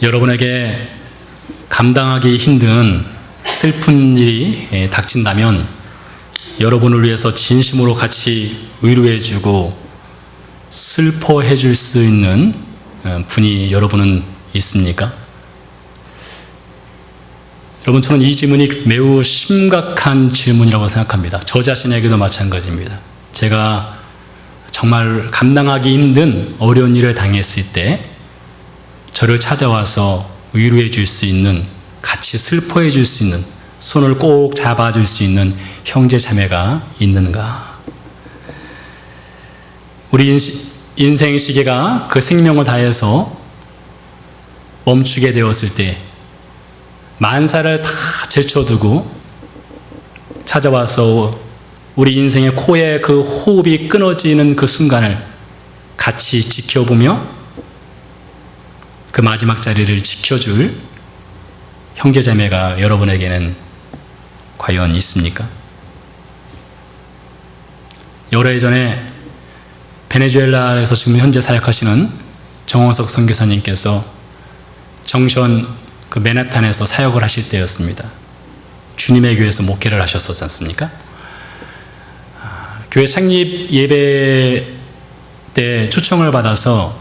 여러분에게 감당하기 힘든 슬픈 일이 닥친다면 여러분을 위해서 진심으로 같이 위로해주고 슬퍼해줄 수 있는 분이 여러분은 있습니까? 여러분, 저는 이 질문이 매우 심각한 질문이라고 생각합니다. 저 자신에게도 마찬가지입니다. 제가 정말 감당하기 힘든 어려운 일을 당했을 때 저를 찾아와서 위로해 줄 수 있는, 같이 슬퍼해 줄 수 있는, 손을 꼭 잡아줄 수 있는 형제 자매가 있는가? 우리 인생 시계가 그 생명을 다해서 멈추게 되었을 때 만사를 다 제쳐두고 찾아와서 우리 인생의 코에 그 호흡이 끊어지는 그 순간을 같이 지켜보며 그 마지막 자리를 지켜줄 형제자매가 여러분에게는 과연 있습니까? 여러 해 전에 베네수엘라에서 지금 현재 사역하시는 정원석 선교사님께서 정션 그 맨하탄에서 사역을 하실 때였습니다. 주님의 교회에서 목회를 하셨었지 않습니까? 교회 창립 예배 때 초청을 받아서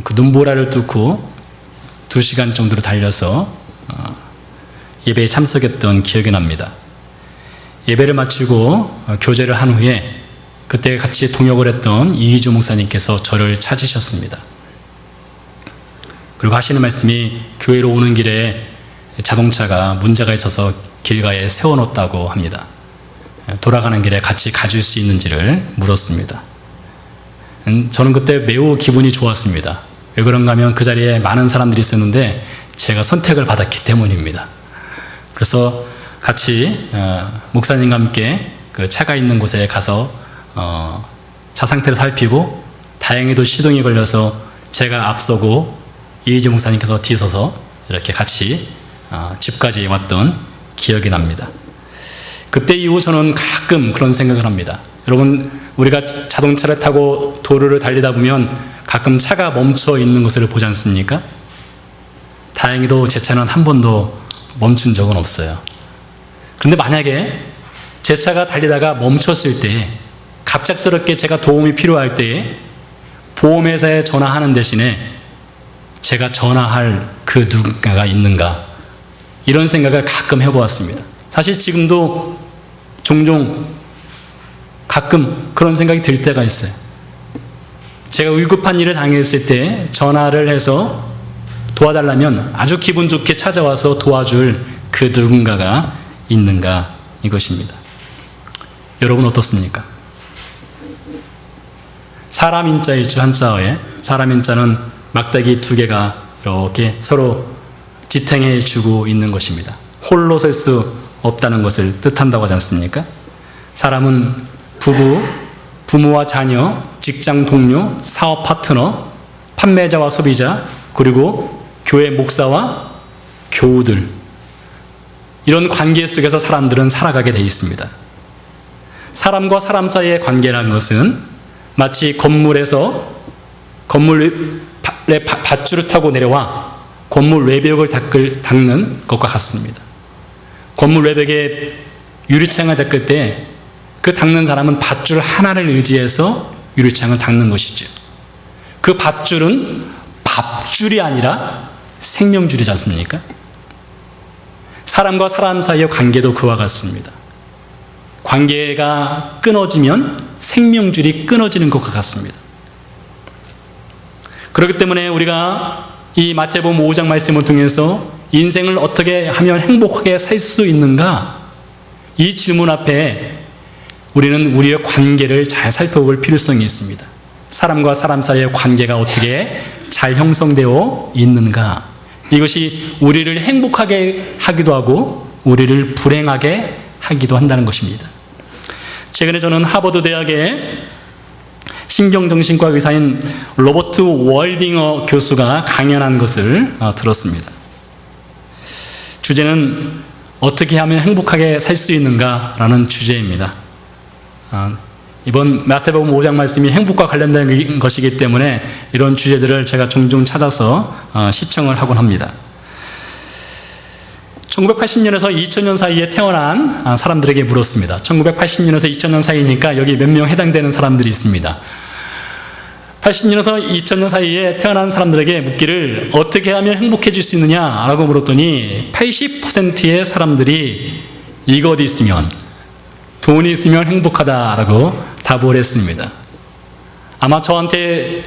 그 눈보라를 뚫고 2시간 정도로 달려서 예배에 참석했던 기억이 납니다. 예배를 마치고 교제를 한 후에 그때 같이 동역을 했던 이희주 목사님께서 저를 찾으셨습니다. 그리고 하시는 말씀이 교회로 오는 길에 자동차가 문제가 있어서 길가에 세워놓았다고 합니다. 돌아가는 길에 같이 가줄 수 있는지를 물었습니다. 저는 그때 매우 기분이 좋았습니다. 왜 그런가 하면 그 자리에 많은 사람들이 있었는데 제가 선택을 받았기 때문입니다. 그래서 같이 목사님과 함께 그 차가 있는 곳에 가서 차 상태를 살피고, 다행히도 시동이 걸려서 제가 앞서고 이희주 목사님께서 뒤서서 이렇게 같이 집까지 왔던 기억이 납니다. 그때 이후 저는 가끔 그런 생각을 합니다. 여러분, 우리가 자동차를 타고 도로를 달리다 보면 가끔 차가 멈춰 있는 것을 보지 않습니까? 다행히도 제 차는 한 번도 멈춘 적은 없어요. 그런데 만약에 제 차가 달리다가 멈췄을 때, 갑작스럽게 제가 도움이 필요할 때 보험회사에 전화하는 대신에 제가 전화할 그 누군가가 있는가, 이런 생각을 가끔 해보았습니다. 사실 지금도 종종 가끔 그런 생각이 들 때가 있어요. 제가 위급한 일을 당했을 때 전화를 해서 도와달라면 아주 기분 좋게 찾아와서 도와줄 그 누군가가 있는가, 이것입니다. 여러분 어떻습니까? 사람 인자 있죠, 한자어에. 사람 인자는 막대기 2개가 이렇게 서로 지탱해 주고 있는 것입니다. 홀로 설 수 없다는 것을 뜻한다고 하지 않습니까? 사람은 부부, 부모와 자녀, 직장 동료, 사업 파트너, 판매자와 소비자, 그리고 교회 목사와 교우들, 이런 관계 속에서 사람들은 살아가게 되어 있습니다. 사람과 사람 사이의 관계라는 것은 마치 건물에 밧줄을 타고 내려와 건물 외벽을 닦는 것과 같습니다. 건물 외벽에 유리창을 닦을 때 그 닦는 사람은 밧줄 하나를 의지해서 유리창을 닦는 것이죠. 그 밧줄은 밥줄이 아니라 생명줄이지 않습니까? 사람과 사람 사이의 관계도 그와 같습니다. 관계가 끊어지면 생명줄이 끊어지는 것과 같습니다. 그렇기 때문에 우리가 이 마태복음 5장 말씀을 통해서 인생을 어떻게 하면 행복하게 살 수 있는가, 이 질문 앞에 우리는 우리의 관계를 잘 살펴볼 필요성이 있습니다. 사람과 사람 사이의 관계가 어떻게 잘 형성되어 있는가, 이것이 우리를 행복하게 하기도 하고 우리를 불행하게 하기도 한다는 것입니다. 최근에 저는 하버드 대학의 신경정신과 의사인 로버트 월딩어 교수가 강연한 것을 들었습니다. 주제는 어떻게 하면 행복하게 살 수 있는가 라는 주제입니다. 이번 마태복음 5장 말씀이 행복과 관련된 것이기 때문에 이런 주제들을 제가 종종 찾아서 시청을 하곤 합니다. 1980년에서 2000년 사이에 태어난 사람들에게 물었습니다. 1980년에서 2000년 사이니까 여기 몇 명 해당되는 사람들이 있습니다. 80년에서 2000년 사이에 태어난 사람들에게 묻기를 어떻게 하면 행복해질 수 있느냐라고 물었더니 80%의 사람들이 이것 있으면, 돈이 있으면 행복하다라고 답을 했습니다. 아마 저한테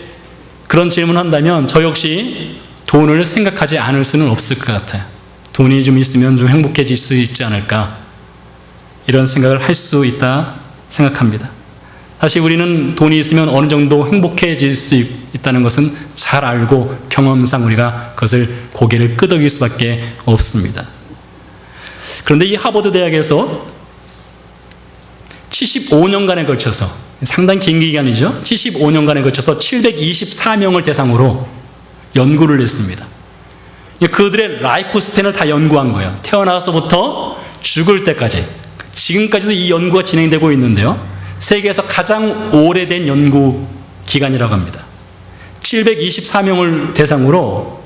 그런 질문을 한다면 저 역시 돈을 생각하지 않을 수는 없을 것 같아요. 돈이 좀 있으면 좀 행복해질 수 있지 않을까, 이런 생각을 할 수 있다 생각합니다. 사실 우리는 돈이 있으면 어느 정도 행복해질 수 있다는 것은 잘 알고 경험상 우리가 그것을 고개를 끄덕일 수밖에 없습니다. 그런데 이 하버드 대학에서 75년간에 걸쳐서, 상당히 긴 기간이죠. 75년간에 걸쳐서 724명을 대상으로 연구를 했습니다. 그들의 라이프 스팬을 다 연구한 거예요. 태어나서부터 죽을 때까지. 지금까지도 이 연구가 진행되고 있는데요. 세계에서 가장 오래된 연구 기간이라고 합니다. 724명을 대상으로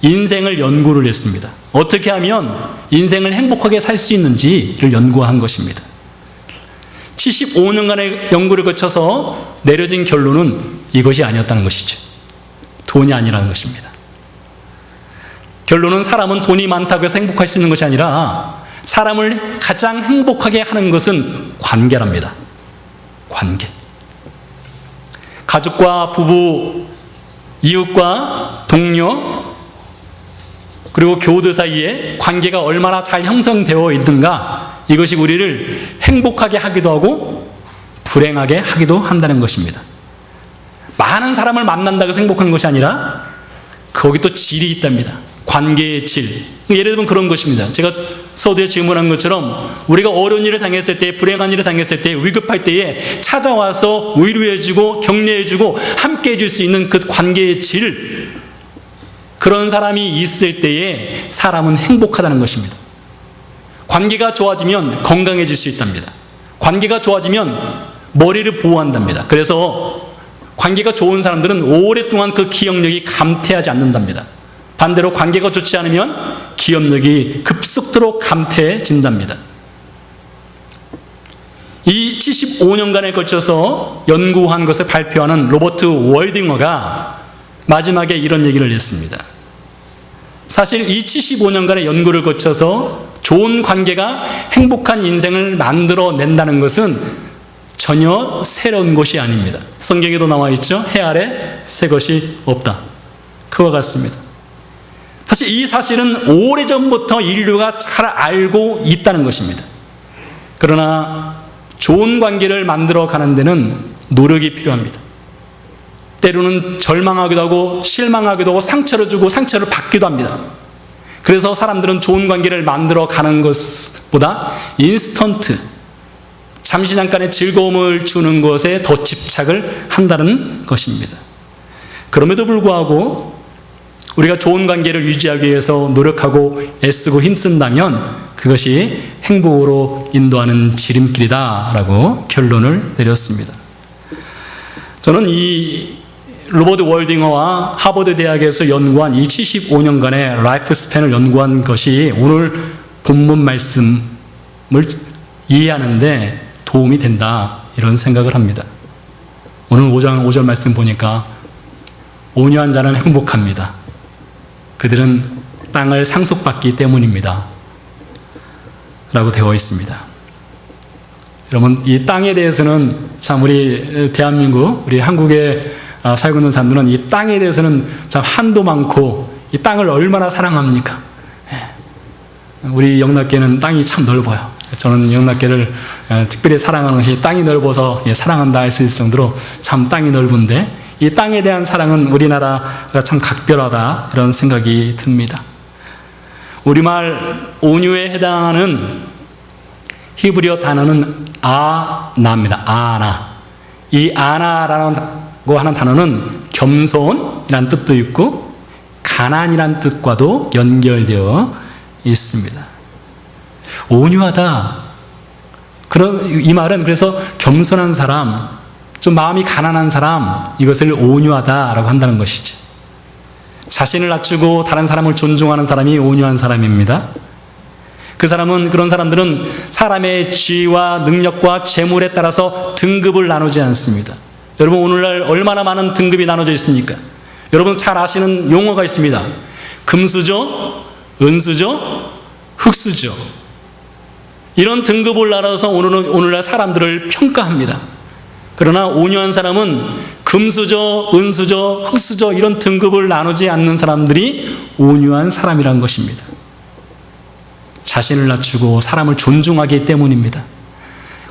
인생을 연구를 했습니다. 어떻게 하면 인생을 행복하게 살 수 있는지를 연구한 것입니다. 75년간의 연구를 거쳐서 내려진 결론은 이것이 아니었다는 것이죠. 돈이 아니라는 것입니다. 결론은 사람은 돈이 많다고 해서 행복할 수 있는 것이 아니라 사람을 가장 행복하게 하는 것은 관계랍니다. 관계. 가족과 부부, 이웃과 동료, 그리고 교우들 사이에 관계가 얼마나 잘 형성되어 있는가, 이것이 우리를 행복하게 하기도 하고 불행하게 하기도 한다는 것입니다. 많은 사람을 만난다고 해서 행복한 것이 아니라 거기 또 질이 있답니다. 관계의 질. 예를 들면 그런 것입니다. 제가 서두에 질문한 것처럼 우리가 어려운 일을 당했을 때, 불행한 일을 당했을 때, 위급할 때에 찾아와서 위로해주고 격려해주고 함께 해줄 수 있는 그 관계의 질, 그런 사람이 있을 때에 사람은 행복하다는 것입니다. 관계가 좋아지면 건강해질 수 있답니다. 관계가 좋아지면 머리를 보호한답니다. 그래서 관계가 좋은 사람들은 오랫동안 그 기억력이 감퇴하지 않는답니다. 반대로 관계가 좋지 않으면 기억력이 급속도로 감퇴해진답니다. 이 75년간에 걸쳐서 연구한 것을 발표하는 로버트 월딩어가 마지막에 이런 얘기를 했습니다. 사실 이 75년간의 연구를 거쳐서 좋은 관계가 행복한 인생을 만들어낸다는 것은 전혀 새로운 것이 아닙니다. 성경에도 나와 있죠. 해 아래 새 것이 없다. 그와 같습니다. 사실 이 사실은 오래전부터 인류가 잘 알고 있다는 것입니다. 그러나 좋은 관계를 만들어 가는 데는 노력이 필요합니다. 때로는 절망하기도 하고 실망하기도 하고 상처를 주고 상처를 받기도 합니다. 그래서 사람들은 좋은 관계를 만들어 가는 것보다 인스턴트, 잠시 잠깐의 즐거움을 주는 것에 더 집착을 한다는 것입니다. 그럼에도 불구하고 우리가 좋은 관계를 유지하기 위해서 노력하고 애쓰고 힘쓴다면 그것이 행복으로 인도하는 지름길이다라고 결론을 내렸습니다. 저는 이 로버트 월딩어와 하버드 대학에서 연구한 이 75년간의 라이프 스팬을 연구한 것이 오늘 본문 말씀을 이해하는 데 도움이 된다, 이런 생각을 합니다. 오늘 5절 말씀 보니까 온유한 자는 행복합니다. 그들은 땅을 상속받기 때문입니다. 라고 되어 있습니다. 여러분, 이 땅에 대해서는 참 우리 대한민국, 우리 한국에 살고 있는 사람들은 이 땅에 대해서는 참 한도 많고 이 땅을 얼마나 사랑합니까? 우리 영락교는 땅이 참 넓어요. 저는 영락교를 특별히 사랑하는 것이 땅이 넓어서 사랑한다 할 수 있을 정도로 참 땅이 넓은데 이 땅에 대한 사랑은 우리나라가 참 각별하다, 이런 생각이 듭니다. 우리말 온유에 해당하는 히브리어 단어는 아나입니다. 아나. 이 아나라고 하는 단어는 겸손이라는 뜻도 있고 가난이라는 뜻과도 연결되어 있습니다. 온유하다, 이 말은 그래서 겸손한 사람, 좀 마음이 가난한 사람, 이것을 온유하다라고 한다는 것이죠. 자신을 낮추고 다른 사람을 존중하는 사람이 온유한 사람입니다. 그런 사람들은 사람의 지위와 능력과 재물에 따라서 등급을 나누지 않습니다. 여러분, 오늘날 얼마나 많은 등급이 나눠져 있습니까? 여러분 잘 아시는 용어가 있습니다. 금수저, 은수저, 흙수저. 이런 등급을 나눠서 오늘날 사람들을 평가합니다. 그러나 온유한 사람은 금수저, 은수저, 흙수저 이런 등급을 나누지 않는 사람들이 온유한 사람이란 것입니다. 자신을 낮추고 사람을 존중하기 때문입니다.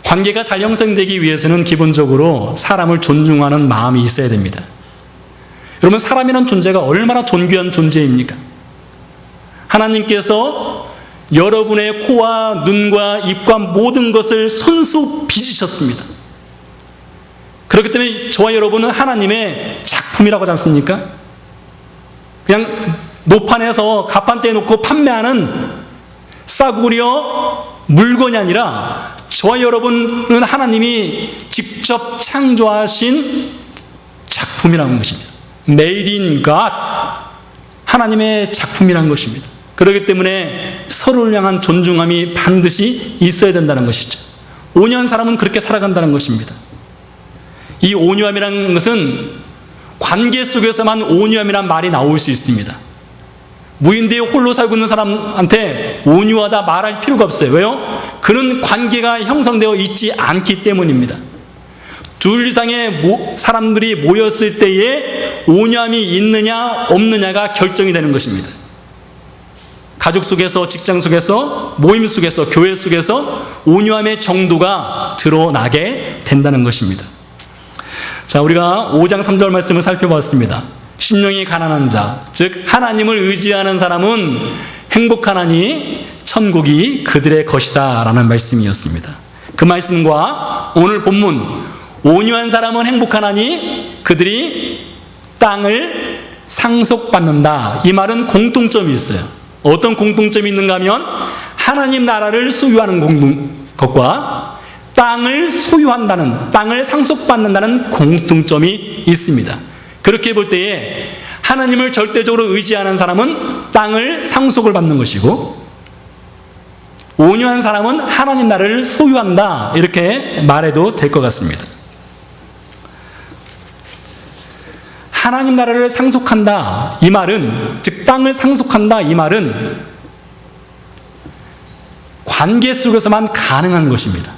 관계가 잘 형성되기 위해서는 기본적으로 사람을 존중하는 마음이 있어야 됩니다. 여러분, 사람이라는 존재가 얼마나 존귀한 존재입니까? 하나님께서 여러분의 코와 눈과 입과 모든 것을 손수 빚으셨습니다. 그렇기 때문에 저와 여러분은 하나님의 작품이라고 하지 않습니까? 그냥 노판에서 가판대에 놓고 판매하는 싸구려 물건이 아니라 저와 여러분은 하나님이 직접 창조하신 작품이라는 것입니다. Made in God, 하나님의 작품이라는 것입니다. 그렇기 때문에 서로를 향한 존중함이 반드시 있어야 된다는 것이죠. 온유한 사람은 그렇게 살아간다는 것입니다. 이 온유함이라는 것은 관계 속에서만 온유함이란 말이 나올 수 있습니다. 무인대에 홀로 살고 있는 사람한테 온유하다 말할 필요가 없어요. 왜요? 그는 관계가 형성되어 있지 않기 때문입니다. 둘 이상의 사람들이 모였을 때에 온유함이 있느냐 없느냐가 결정이 되는 것입니다. 가족 속에서, 직장 속에서, 모임 속에서, 교회 속에서 온유함의 정도가 드러나게 된다는 것입니다. 자, 우리가 5장 3절 말씀을 살펴봤습니다. 심령이 가난한 자, 즉 하나님을 의지하는 사람은 행복하나니 천국이 그들의 것이다 라는 말씀이었습니다. 그 말씀과 오늘 본문 온유한 사람은 행복하나니 그들이 땅을 상속받는다, 이 말은 공통점이 있어요. 어떤 공통점이 있는가 하면 하나님 나라를 소유하는 것과 땅을 소유한다는, 땅을 상속받는다는 공통점이 있습니다. 그렇게 볼 때에 하나님을 절대적으로 의지하는 사람은 땅을 상속을 받는 것이고, 온유한 사람은 하나님 나라를 소유한다, 이렇게 말해도 될 것 같습니다. 하나님 나라를 상속한다, 이 말은, 즉 땅을 상속한다, 이 말은 관계 속에서만 가능한 것입니다.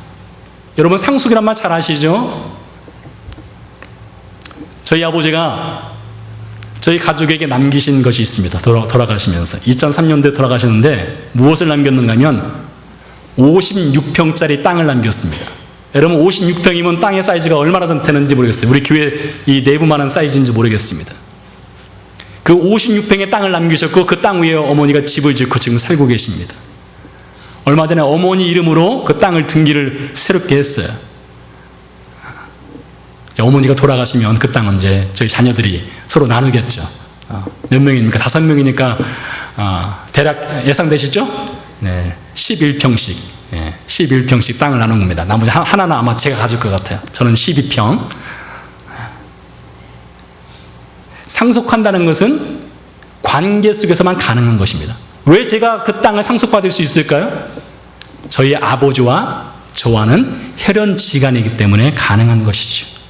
여러분, 상속이란 말 잘 아시죠? 저희 아버지가 저희 가족에게 남기신 것이 있습니다. 돌아가시면서 2003년도에 돌아가셨는데 무엇을 남겼는가 하면 56평짜리 땅을 남겼습니다. 여러분, 56평이면 땅의 사이즈가 얼마나 되는지 모르겠어요. 우리 교회 이 내부만한 사이즈인지 모르겠습니다. 그 56평의 땅을 남기셨고 그 땅 위에 어머니가 집을 짓고 지금 살고 계십니다. 얼마 전에 어머니 이름으로 그 땅을 등기를 새롭게 했어요. 어머니가 돌아가시면 그 땅은 이제 저희 자녀들이 서로 나누겠죠. 몇 명입니까? 5명이니까 대략 예상되시죠? 네, 11평씩 11평씩 땅을 나눈 겁니다. 나머지 하나는 아마 제가 가질 것 같아요. 저는 12평. 상속한다는 것은 관계 속에서만 가능한 것입니다. 왜 제가 그 땅을 상속받을 수 있을까요? 저희 아버지와 저와는 혈연지간이기 때문에 가능한 것이죠.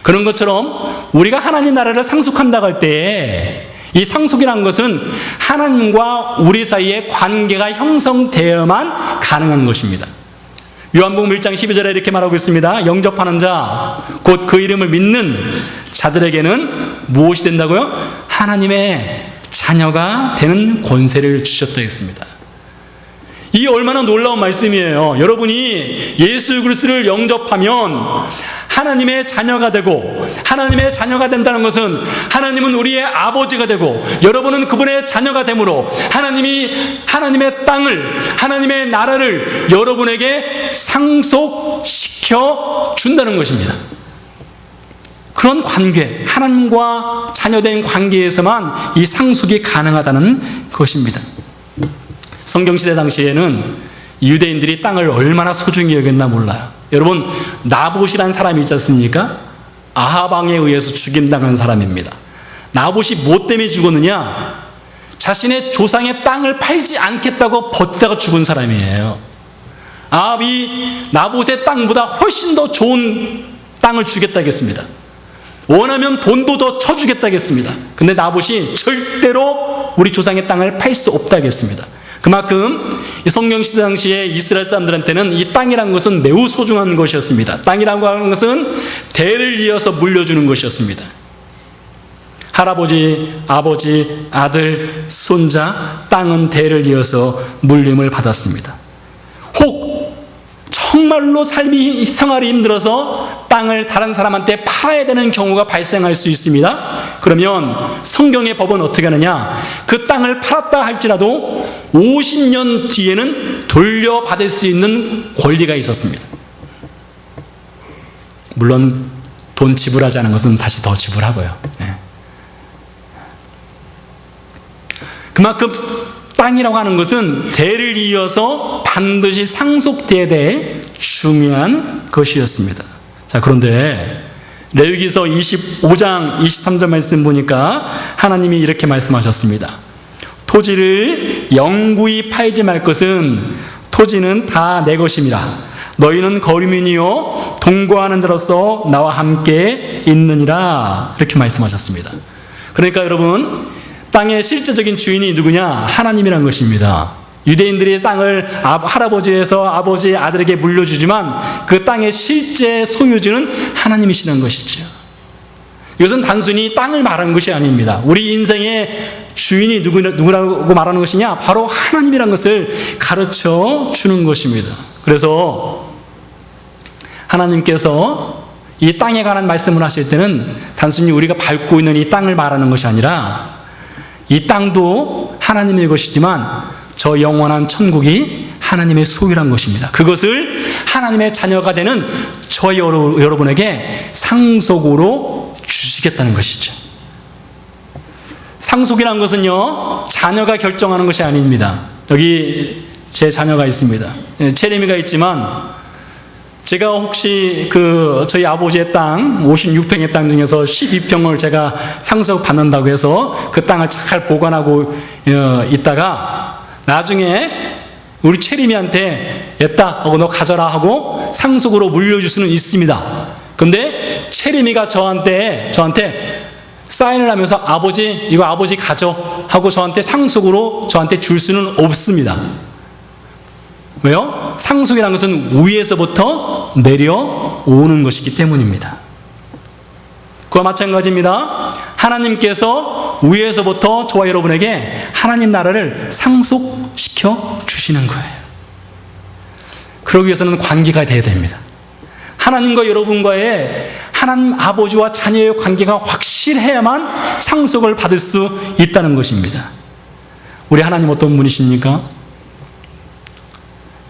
그런 것처럼 우리가 하나님 나라를 상속한다고 할 때에 이 상속이라는 것은 하나님과 우리 사이의 관계가 형성되어야만 가능한 것입니다. 요한복음 1장 12절에 이렇게 말하고 있습니다. 영접하는 자, 곧 그 이름을 믿는 자들에게는 무엇이 된다고요? 하나님의 자녀가 되는 권세를 주셨다 했습니다. 이게 얼마나 놀라운 말씀이에요. 여러분이 예수 그리스도를 영접하면 하나님의 자녀가 되고, 하나님의 자녀가 된다는 것은 하나님은 우리의 아버지가 되고 여러분은 그분의 자녀가 되므로 하나님의 땅을, 하나님의 나라를 여러분에게 상속시켜 준다는 것입니다. 그런 관계, 하나님과 자녀된 관계에서만 이 상속이 가능하다는 것입니다. 성경시대 당시에는 유대인들이 땅을 얼마나 소중히 여겼나 몰라요. 여러분, 나봇이라는 사람이 있지 않습니까? 아합 왕에 의해서 죽임당한 사람입니다. 나봇이 뭐 때문에 죽었느냐? 자신의 조상의 땅을 팔지 않겠다고 버티다가 죽은 사람이에요. 아합이 나봇의 땅보다 훨씬 더 좋은 땅을 주겠다고 했습니다. 원하면 돈도 더 쳐주겠다고 했습니다. 근데 나봇이 절대로 우리 조상의 땅을 팔 수 없다고 했습니다. 그만큼 이 성경시대 당시에 이스라엘 사람들한테는 이 땅이라는 것은 매우 소중한 것이었습니다. 땅이라고 하는 것은 대를 이어서 물려주는 것이었습니다. 할아버지, 아버지, 아들, 손자, 땅은 대를 이어서 물림을 받았습니다. 혹 정말로 생활이 힘들어서 땅을 다른 사람한테 팔아야 되는 경우가 발생할 수 있습니다. 그러면 성경의 법은 어떻게 하느냐? 그 땅을 팔았다 할지라도 50년 뒤에는 돌려받을 수 있는 권리가 있었습니다. 물론 돈 지불하지 않은 것은 다시 더 지불하고요. 그만큼 땅이라고 하는 것은 대를 이어서 반드시 상속돼야 될 중요한 것이었습니다. 자, 그런데 레위기서 25장 23절 말씀 보니까 하나님이 이렇게 말씀하셨습니다. 토지를 영구히 팔지 말 것은 토지는 다 내 것임이라. 너희는 거류민이요 동거하는 자로서 나와 함께 있느니라. 이렇게 말씀하셨습니다. 그러니까 여러분, 땅의 실제적인 주인이 누구냐? 하나님이란 것입니다. 유대인들이 땅을 할아버지에서 아버지, 아들에게 물려주지만 그 땅의 실제 소유주는 하나님이시라는 것이죠. 이것은 단순히 땅을 말하는 것이 아닙니다. 우리 인생의 주인이 누구라고 말하는 것이냐? 바로 하나님이란 것을 가르쳐 주는 것입니다. 그래서 하나님께서 이 땅에 관한 말씀을 하실 때는 단순히 우리가 밟고 있는 이 땅을 말하는 것이 아니라 이 땅도 하나님의 것이지만 저 영원한 천국이 하나님의 소유란 것입니다. 그것을 하나님의 자녀가 되는 저희 여러분에게 상속으로 주시겠다는 것이죠. 상속이라는 것은요, 자녀가 결정하는 것이 아닙니다. 여기 제 자녀가 있습니다. 체리미가 있지만 제가 혹시 저희 아버지의 땅 56평의 땅 중에서 12평을 제가 상속 받는다고 해서 그 땅을 잘 보관하고 있다가 나중에 우리 체리미한테 했다 하고 너 가져라 하고 상속으로 물려줄 수는 있습니다. 근데 체리미가 저한테 사인을 하면서 아버지 이거 아버지 가져 하고 저한테 상속으로 저한테 줄 수는 없습니다. 왜요? 상속이라는 것은 위에서부터 내려오는 것이기 때문입니다. 그와 마찬가지입니다. 하나님께서 위에서부터 저와 여러분에게 하나님 나라를 상속시켜 주시는 거예요. 그러기 위해서는 관계가 돼야 됩니다. 하나님과 여러분과의 하나님 아버지와 자녀의 관계가 확실해야만 상속을 받을 수 있다는 것입니다. 우리 하나님 어떤 분이십니까?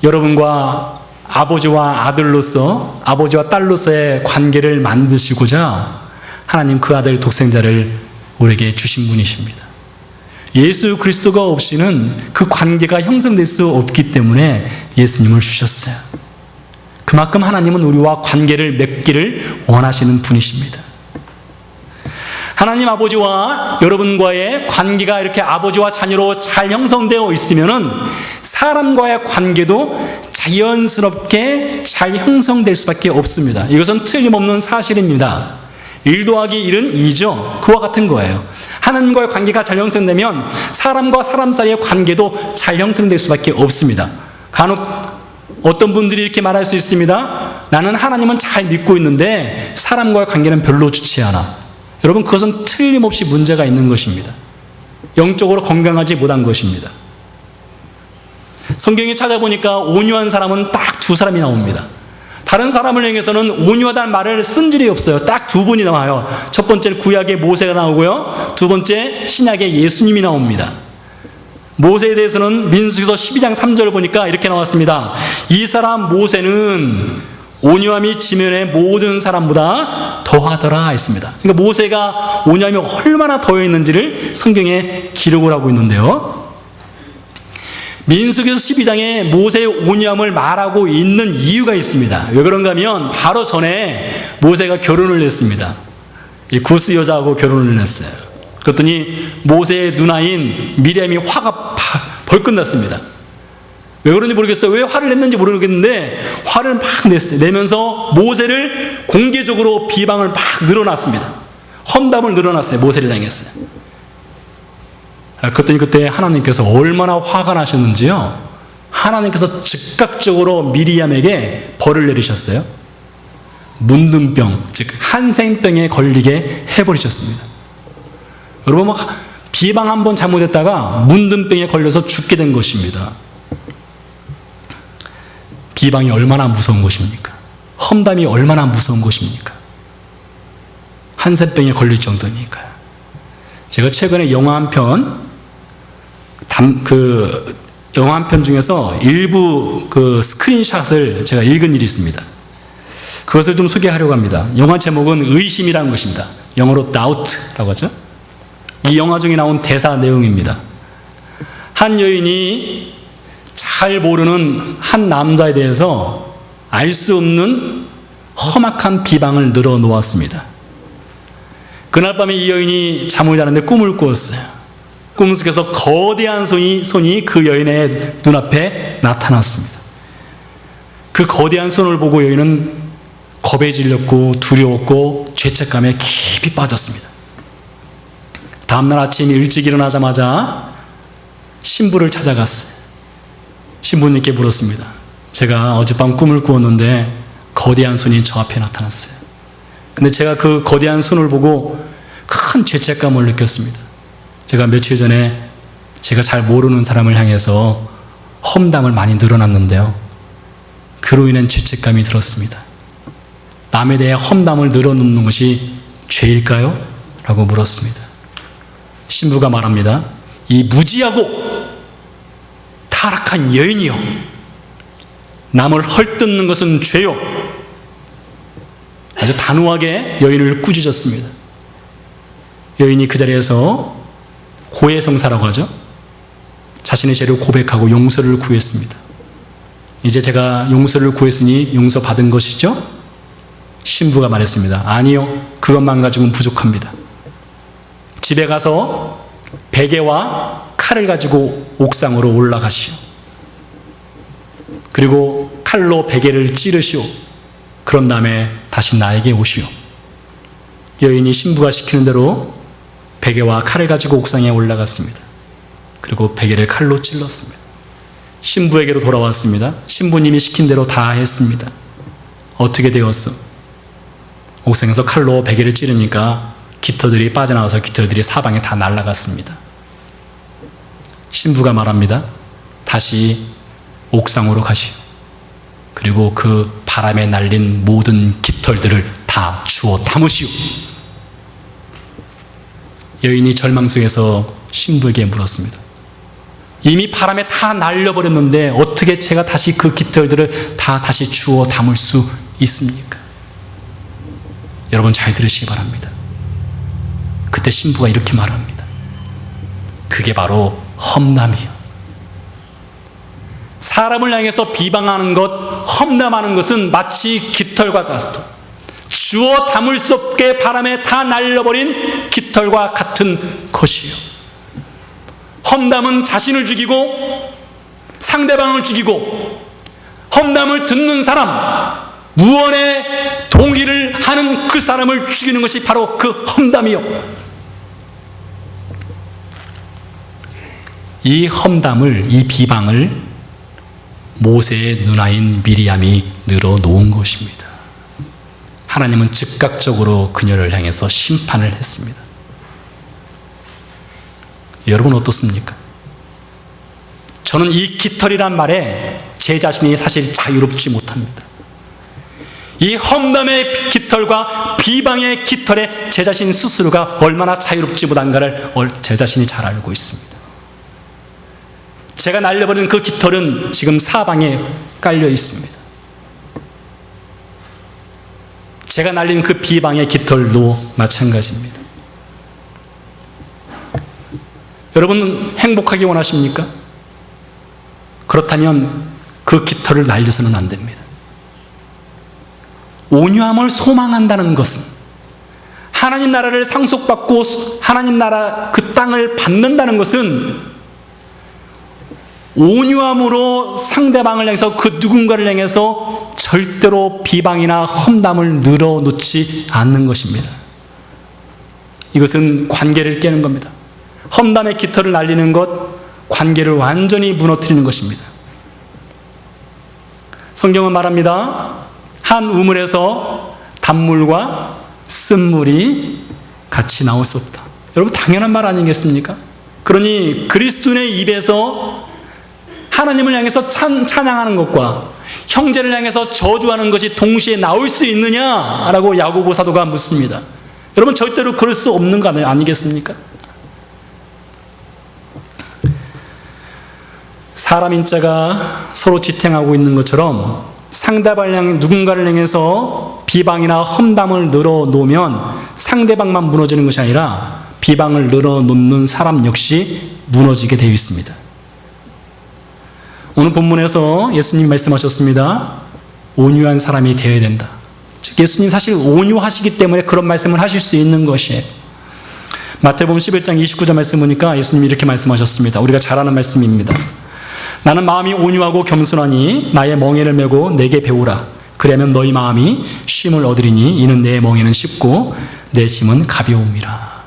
여러분과 아버지와 아들로서, 아버지와 딸로서의 관계를 만드시고자 하나님 그 아들 독생자를 우리에게 주신 분이십니다. 예수 그리스도가 없이는 그 관계가 형성될 수 없기 때문에 예수님을 주셨어요. 그만큼 하나님은 우리와 관계를 맺기를 원하시는 분이십니다. 하나님 아버지와 여러분과의 관계가 이렇게 아버지와 자녀로 잘 형성되어 있으면은 사람과의 관계도 자연스럽게 잘 형성될 수밖에 없습니다. 이것은 틀림없는 사실입니다. 1 더하기 1은 2죠. 그와 같은 거예요. 하나님과의 관계가 잘 형성되면 사람과 사람 사이의 관계도 잘 형성될 수밖에 없습니다. 간혹 어떤 분들이 이렇게 말할 수 있습니다. 나는 하나님은 잘 믿고 있는데 사람과의 관계는 별로 좋지 않아. 여러분, 그것은 틀림없이 문제가 있는 것입니다. 영적으로 건강하지 못한 것입니다. 성경에 찾아보니까 온유한 사람은 딱 2사람이 나옵니다. 다른 사람을 향해서는 온유하다는 말을 쓴 적이 없어요. 딱 2분이 나와요. 첫 번째는 구약의 모세가 나오고요. 두 번째 신약의 예수님이 나옵니다. 모세에 대해서는 민수기서 12장 3절을 보니까 이렇게 나왔습니다. 이 사람 모세는 온유함이 지면의 모든 사람보다 더하더라 했습니다. 그러니까 모세가 온유함이 얼마나 더했는지를 성경에 기록을 하고 있는데요. 민수기서 12장에 모세의 온유함을 말하고 있는 이유가 있습니다. 왜 그런가 하면 바로 전에 모세가 결혼을 했습니다. 이 구스 여자하고 결혼을 했어요. 그랬더니 모세의 누나인 미리암이 화가 벌컥 났습니다. 왜 그런지 모르겠어요. 왜 화를 냈는지 모르겠는데 화를 막 내면서 모세를 공개적으로 비방을 막 늘어놨습니다. 험담을 늘어놨어요. 모세를 향했어요. 그랬더니 그때 하나님께서 얼마나 화가 나셨는지요. 하나님께서 즉각적으로 미리암에게 벌을 내리셨어요. 문둥병, 즉 한생병에 걸리게 해버리셨습니다. 여러분, 비방 한번 잘못했다가 문둥병에 걸려서 죽게 된 것입니다. 비방이 얼마나 무서운 것입니까? 험담이 얼마나 무서운 것입니까? 한센병에 걸릴 정도니까요. 제가 최근에 영화 한 편, 영화 한 편 중에서 일부 스크린샷을 제가 읽은 일이 있습니다. 그것을 좀 소개하려고 합니다. 영화 제목은 의심이라는 것입니다. 영어로 doubt라고 하죠. 이 영화 중에 나온 대사 내용입니다. 한 여인이 잘 모르는 한 남자에 대해서 알 수 없는 험악한 비방을 늘어놓았습니다. 그날 밤에 이 여인이 잠을 자는데 꿈을 꾸었어요. 꿈 속에서 거대한 손이 그 여인의 눈앞에 나타났습니다. 그 거대한 손을 보고 여인은 겁에 질렸고 두려웠고 죄책감에 깊이 빠졌습니다. 다음날 아침 일찍 일어나자마자 신부를 찾아갔어요. 신부님께 물었습니다. 제가 어젯밤 꿈을 꾸었는데 거대한 손이 저 앞에 나타났어요. 근데 제가 그 거대한 손을 보고 큰 죄책감을 느꼈습니다. 제가 며칠 전에 제가 잘 모르는 사람을 향해서 험담을 많이 늘어놨는데요. 그로 인한 죄책감이 들었습니다. 남에 대해 험담을 늘어놓는 것이 죄일까요? 라고 물었습니다. 신부가 말합니다. 이 무지하고 타락한 여인이요, 남을 헐뜯는 것은 죄요. 아주 단호하게 여인을 꾸짖었습니다. 여인이 그 자리에서 고해성사라고 하죠. 자신의 죄를 고백하고 용서를 구했습니다. 이제 제가 용서를 구했으니 용서받은 것이죠? 신부가 말했습니다. 아니요, 그것만 가지고는 부족합니다. 집에 가서 베개와 칼을 가지고 옥상으로 올라가시오. 그리고 칼로 베개를 찌르시오. 그런 다음에 다시 나에게 오시오. 여인이 신부가 시키는 대로 베개와 칼을 가지고 옥상에 올라갔습니다. 그리고 베개를 칼로 찔렀습니다. 신부에게로 돌아왔습니다. 신부님이 시킨 대로 다 했습니다. 어떻게 되었어? 옥상에서 칼로 베개를 찌르니까 깃털들이 빠져나와서 깃털들이 사방에 다 날아갔습니다. 신부가 말합니다. 다시 옥상으로 가시오. 그리고 그 바람에 날린 모든 깃털들을 다 주워 담으시오. 여인이 절망 속에서 신부에게 물었습니다. 이미 바람에 다 날려버렸는데 어떻게 제가 다시 그 깃털들을 다 다시 주워 담을 수 있습니까? 여러분 잘 들으시기 바랍니다. 그때 신부가 이렇게 말합니다. 그게 바로 험담이요. 사람을 향해서 비방하는 것, 험담하는 것은 마치 깃털과 같도 주워 담을 수 없게 바람에 다 날려버린 깃털과 같은 것이요. 험담은 자신을 죽이고 상대방을 죽이고, 험담을 듣는 사람, 무언에 동의를 하는 그 사람을 죽이는 것이 바로 그 험담이요. 이 험담을, 이 비방을 모세의 누나인 미리암이 늘어놓은 것입니다. 하나님은 즉각적으로 그녀를 향해서 심판을 했습니다. 여러분 어떻습니까? 저는 이 깃털이란 말에 제 자신이 사실 자유롭지 못합니다. 이 험담의 깃털과 비방의 깃털에 제 자신 스스로가 얼마나 자유롭지 못한가를 제 자신이 잘 알고 있습니다. 제가 날려버린 그 깃털은 지금 사방에 깔려 있습니다. 제가 날린 그 비방의 깃털도 마찬가지입니다. 여러분 행복하기 원하십니까? 그렇다면 그 깃털을 날려서는 안 됩니다. 온유함을 소망한다는 것은 하나님 나라를 상속받고 하나님 나라 그 땅을 받는다는 것은 온유함으로 상대방을 향해서 그 누군가를 향해서 절대로 비방이나 험담을 늘어놓지 않는 것입니다. 이것은 관계를 깨는 겁니다. 험담의 깃털을 날리는 것, 관계를 완전히 무너뜨리는 것입니다. 성경은 말합니다. 한 우물에서 단물과 쓴물이 같이 나올 수 없다. 여러분, 당연한 말 아니겠습니까? 그러니 그리스도인의 입에서 하나님을 향해서 찬양하는 것과 형제를 향해서 저주하는 것이 동시에 나올 수 있느냐라고 야고보 사도가 묻습니다. 여러분, 절대로 그럴 수 없는 거 아니겠습니까? 사람 인자가 서로 지탱하고 있는 것처럼 상대방을 누군가를 향해서 비방이나 험담을 늘어놓으면 상대방만 무너지는 것이 아니라 비방을 늘어놓는 사람 역시 무너지게 되어 있습니다. 오늘 본문에서 예수님 말씀하셨습니다. 온유한 사람이 되어야 된다. 즉 예수님 사실 온유하시기 때문에 그런 말씀을 하실 수 있는 것이에요. 마태복음 11장 29절 말씀 보니까 예수님이 이렇게 말씀하셨습니다. 우리가 잘 아는 말씀입니다. 나는 마음이 온유하고 겸손하니 나의 멍에를 메고 내게 배우라. 그러면 너희 마음이 쉼을 얻으리니 이는 내 멍에는 쉽고 내 짐은 가벼움이라.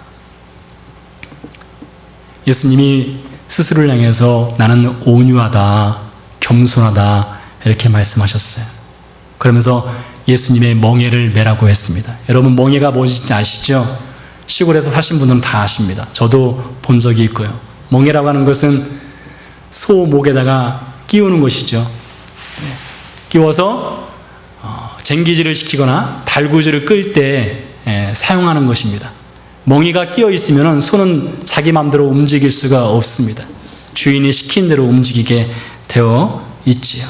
예수님이 스스로를 향해서 나는 온유하다, 겸손하다 이렇게 말씀하셨어요. 그러면서 예수님의 멍에를 메라고 했습니다. 여러분, 멍에가 뭔지 아시죠? 시골에서 사신 분들은 다 아십니다. 저도 본 적이 있고요. 멍에라고 하는 것은 소 목에다가 끼우는 것이죠. 끼워서 쟁기질을 시키거나 달구지를 끌 때 사용하는 것입니다. 멍이가 끼어 있으면 소는 자기 마음대로 움직일 수가 없습니다. 주인이 시킨 대로 움직이게 되어 있지요.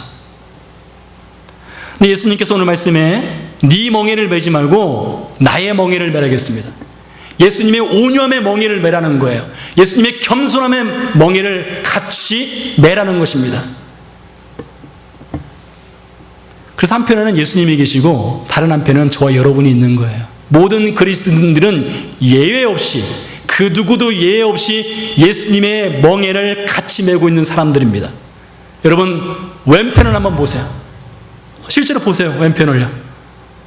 근데 예수님께서 오늘 말씀에 네 멍에를 매지 말고 나의 멍에를 매라겠습니다. 예수님의 온유함의 멍에를 매라는 거예요. 예수님의 겸손함의 멍에를 같이 매라는 것입니다. 그래서 한편에는 예수님이 계시고 다른 한편에는 저와 여러분이 있는 거예요. 모든 그리스도인들은 예외 없이, 그 누구도 예외 없이 예수님의 멍에를 같이 메고 있는 사람들입니다. 여러분, 왼편을 한번 보세요. 실제로 보세요. 왼편을요.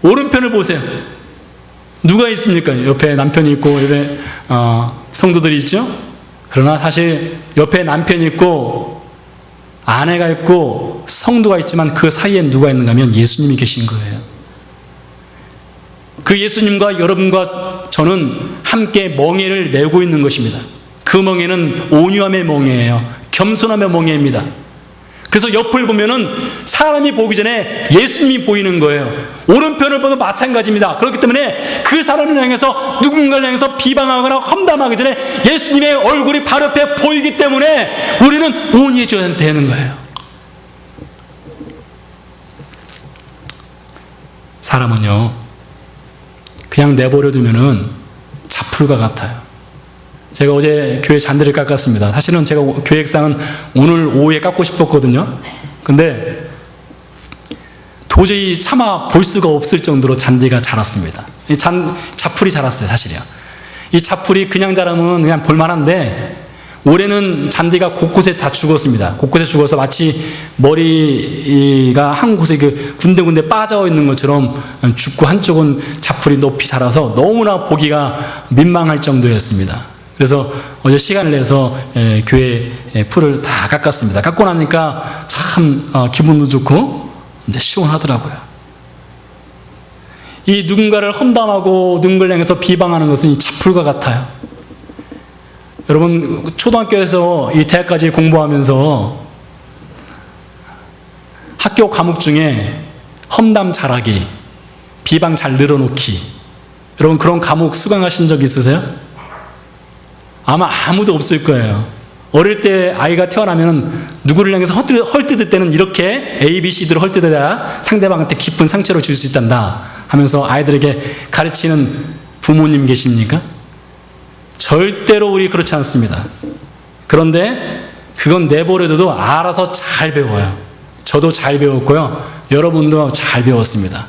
오른편을 보세요. 누가 있습니까? 옆에 남편이 있고 옆에 성도들이 있죠. 그러나 사실 옆에 남편이 있고 아내가 있고 성도가 있지만 그 사이에 누가 있는가 하면 예수님이 계신 거예요. 그 예수님과 여러분과 저는 함께 멍에를 메고 있는 것입니다. 그 멍에는 온유함의 멍에예요. 겸손함의 멍에입니다. 그래서 옆을 보면은 사람이 보기 전에 예수님이 보이는 거예요. 오른편을 보도 마찬가지입니다. 그렇기 때문에 그 사람을 향해서 누군가를 향해서 비방하거나 험담하기 전에 예수님의 얼굴이 바로 옆에 보이기 때문에 우리는 온유해져야 되는 거예요. 사람은요, 그냥 내버려두면은 자풀과 같아요. 제가 어제 교회 잔디를 깎았습니다. 사실은 제가 계획상은 오늘 오후에 깎고 싶었거든요. 근데 도저히 참아 볼 수가 없을 정도로 잔디가 자랐습니다. 자풀이 자랐어요, 사실이요. 이 자풀이 그냥 자라면 그냥 볼만한데 올해는 잔디가 곳곳에 다 죽었습니다. 곳곳에 죽어서 마치 머리가 한 곳에 그 군데군데 빠져 있는 것처럼 죽고 한쪽은 자풀이 높이 자라서 너무나 보기가 민망할 정도였습니다. 그래서 어제 시간을 내서 교회 풀을 다 깎았습니다. 깎고 나니까 참 기분도 좋고 이제 시원하더라고요. 이 누군가를 험담하고 누군가를 향해서 비방하는 것은 이 자풀과 같아요. 여러분, 초등학교에서 이 대학까지 공부하면서 학교 과목 중에 험담 잘하기, 비방 잘 늘어놓기, 여러분 그런 과목 수강하신 적 있으세요? 아마 아무도 없을 거예요. 어릴 때 아이가 태어나면 누구를 향해서 헐뜯을 때는 이렇게 A, B, C 를 헐뜯어야 상대방한테 깊은 상처를 줄 수 있단다 하면서 아이들에게 가르치는 부모님 계십니까? 절대로 우리 그렇지 않습니다. 그런데 그건 내버려둬도 알아서 잘 배워요. 저도 잘 배웠고요. 여러분도 잘 배웠습니다.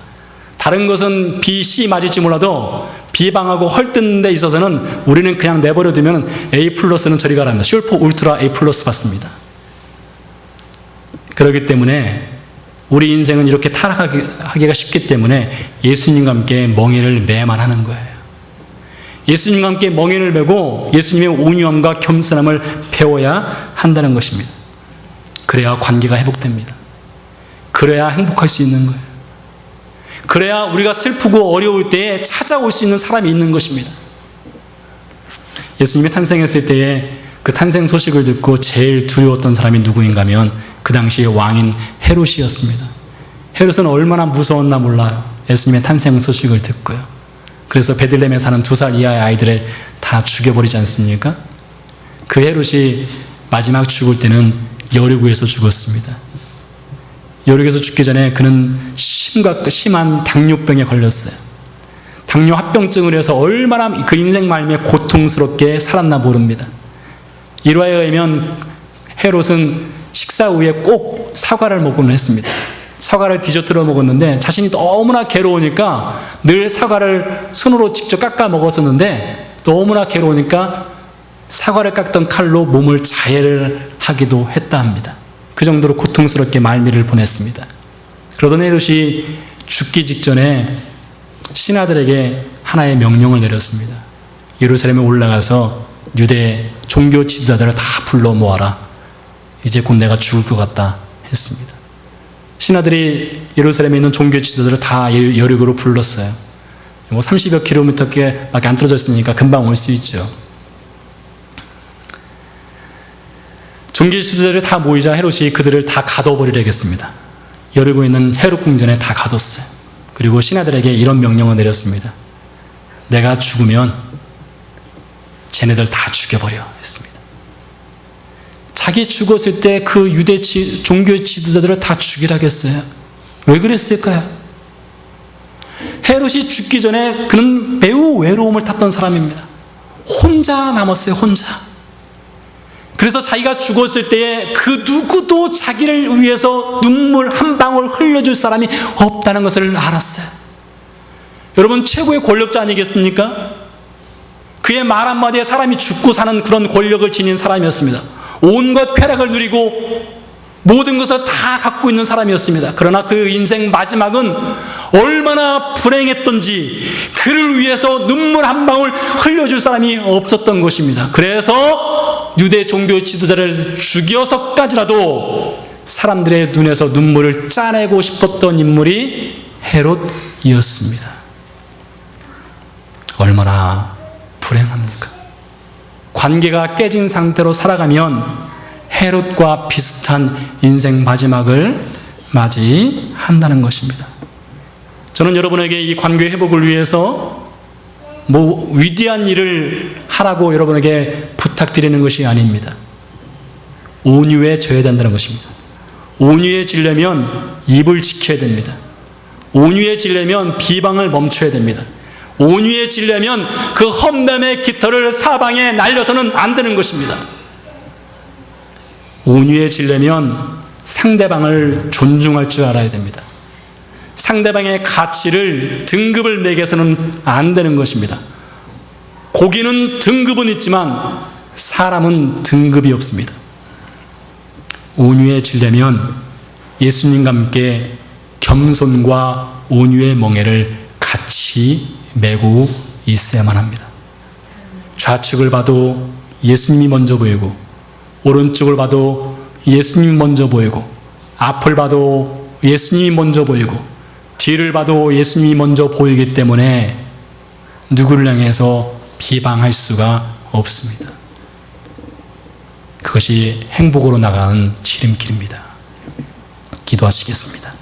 다른 것은 B, C 맞을지 몰라도 비방하고 헐뜯는 데 있어서는 우리는 그냥 내버려두면 A+는 저리 가랍니다. 슈퍼 울트라 A+ 받습니다. 그렇기 때문에 우리 인생은 이렇게 타락하기가 쉽기 때문에 예수님과 함께 멍에를 매야만 하는 거예요. 예수님과 함께 멍에를 매고 예수님의 온유함과 겸손함을 배워야 한다는 것입니다. 그래야 관계가 회복됩니다. 그래야 행복할 수 있는 거예요. 그래야 우리가 슬프고 어려울 때에 찾아올 수 있는 사람이 있는 것입니다. 예수님이 탄생했을 때에 그 탄생 소식을 듣고 제일 두려웠던 사람이 누구인가 하면 그 당시의 왕인 헤롯이었습니다. 헤롯은 얼마나 무서웠나 몰라요. 예수님의 탄생 소식을 듣고요. 그래서 베들레헴에 사는 2살 이하의 아이들을 다 죽여버리지 않습니까? 그 헤롯이 마지막 죽을 때는 여리고에서 죽었습니다. 여리고에서 죽기 전에 그는 심한 당뇨병에 걸렸어요. 당뇨 합병증을 해서 얼마나 그 인생 말미에 고통스럽게 살았나 모릅니다. 일화에 의하면 헤롯은 식사 후에 꼭 사과를 먹곤 했습니다. 사과를 디저트로 먹었는데 자신이 너무나 괴로우니까 늘 사과를 손으로 직접 깎아 먹었었는데 너무나 괴로우니까 사과를 깎던 칼로 몸을 자해를 하기도 했다 합니다. 그 정도로 고통스럽게 말미를 보냈습니다. 그러던 헤롯이 죽기 직전에 신하들에게 하나의 명령을 내렸습니다. 예루살렘에 올라가서 유대 종교 지도자들을 다 불러 모아라. 이제 곧 내가 죽을 것 같다 했습니다. 신하들이 예루살렘에 있는 종교 지도자들을 다 여리고로 불렀어요. 30여 킬로미터밖에 안 떨어져 있으니까 금방 올 수 있죠. 종교 지도자들이 다 모이자 헤롯이 그들을 다 가둬버리려겠습니다. 여리고에 있는 헤롯 궁전에 다 가뒀어요. 그리고 신하들에게 이런 명령을 내렸습니다. 내가 죽으면 쟤네들 다 죽여버려 했습니다. 자기 죽었을 때 그 유대 종교 지도자들을 다 죽이라고 했어요. 왜 그랬을까요? 헤롯이 죽기 전에 그는 매우 외로움을 탔던 사람입니다. 혼자 남았어요. 혼자. 그래서 자기가 죽었을 때에 그 누구도 자기를 위해서 눈물 한 방울 흘려줄 사람이 없다는 것을 알았어요. 여러분, 최고의 권력자 아니겠습니까? 그의 말 한마디에 사람이 죽고 사는 그런 권력을 지닌 사람이었습니다. 온갖 쾌락을 누리고 모든 것을 다 갖고 있는 사람이었습니다. 그러나 그 인생 마지막은 얼마나 불행했던지 그를 위해서 눈물 한 방울 흘려줄 사람이 없었던 것입니다. 그래서 유대 종교 지도자를 죽여서까지라도 사람들의 눈에서 눈물을 짜내고 싶었던 인물이 헤롯이었습니다. 얼마나 불행합니까? 관계가 깨진 상태로 살아가면 헤롯과 비슷한 인생 마지막을 맞이한다는 것입니다. 저는 여러분에게 이 관계 회복을 위해서 위대한 일을 하라고 여러분에게 부탁드리는 것이 아닙니다. 온유해져야 된다는 것입니다. 온유해지려면 입을 지켜야 됩니다. 온유해지려면 비방을 멈춰야 됩니다. 온유해지려면 그 험담의 깃털을 사방에 날려서는 안 되는 것입니다. 온유해지려면 상대방을 존중할 줄 알아야 됩니다. 상대방의 가치를 등급을 매겨서는 안 되는 것입니다. 고기는 등급은 있지만 사람은 등급이 없습니다. 온유해지려면 예수님과 함께 겸손과 온유의 멍에를 같이 메고 있어야만 합니다. 좌측을 봐도 예수님이 먼저 보이고 오른쪽을 봐도 예수님이 먼저 보이고 앞을 봐도 예수님이 먼저 보이고 뒤를 봐도 예수님이 먼저 보이기 때문에 누구를 향해서 비방할 수가 없습니다. 그것이 행복으로 나가는 지름길입니다. 기도하시겠습니다.